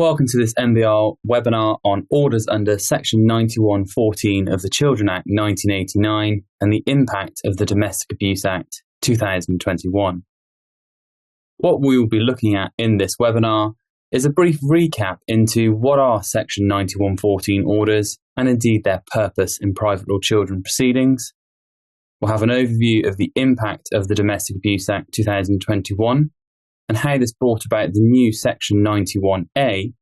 Welcome to this MBR webinar on orders under Section 9114 of the Children Act 1989 and the impact of the Domestic Abuse Act 2021. What we will be looking at in this webinar is a brief recap into what are Section 9114 orders and indeed their purpose in private law children proceedings. We'll have an overview of the impact of the Domestic Abuse Act 2021 and how this brought about the new Section 91A,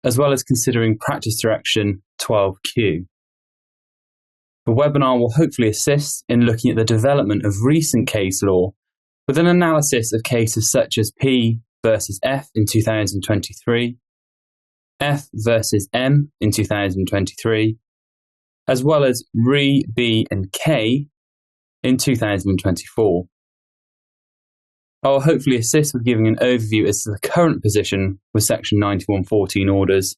as well as considering Practice Direction 12Q. The webinar will hopefully assist in looking at the development of recent case law with an analysis of cases such as P versus F in 2023, F versus M in 2023, as well as RE, B and K in 2024. I will hopefully assist with giving an overview as to the current position with Section 9114 orders,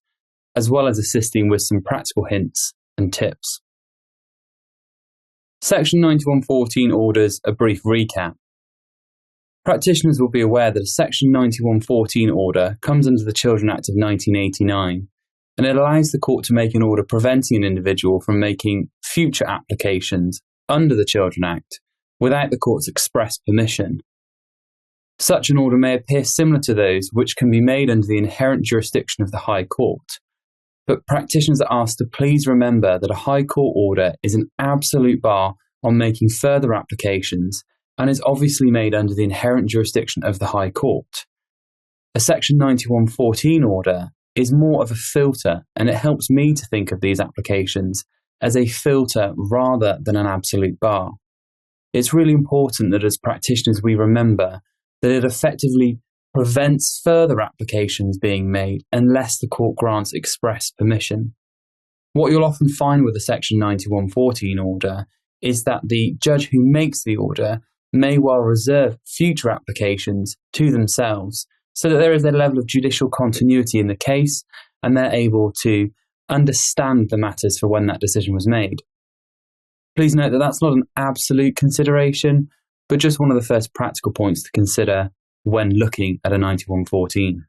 as well as assisting with some practical hints and tips. Section 9114 orders a brief recap. Practitioners will be aware that a Section 9114 order comes under the Children Act of 1989, and it allows the court to make an order preventing an individual from making future applications under the Children Act without the court's express permission. Such an order may appear similar to those which can be made under the inherent jurisdiction of the High Court, but practitioners are asked to please remember that a High Court order is an absolute bar on making further applications and is obviously made under the inherent jurisdiction of the High Court. A Section 9114 order is more of a filter, and it helps me to think of these applications as a filter rather than an absolute bar. It's really important that as practitioners we remember that it effectively prevents further applications being made unless the court grants express permission. What you'll often find with a Section 9114 order is that the judge who makes the order may well reserve future applications to themselves so that there is a level of judicial continuity in the case and they're able to understand the matters for when that decision was made. Please note that that's not an absolute consideration, but just one of the first practical points to consider when looking at a 9114.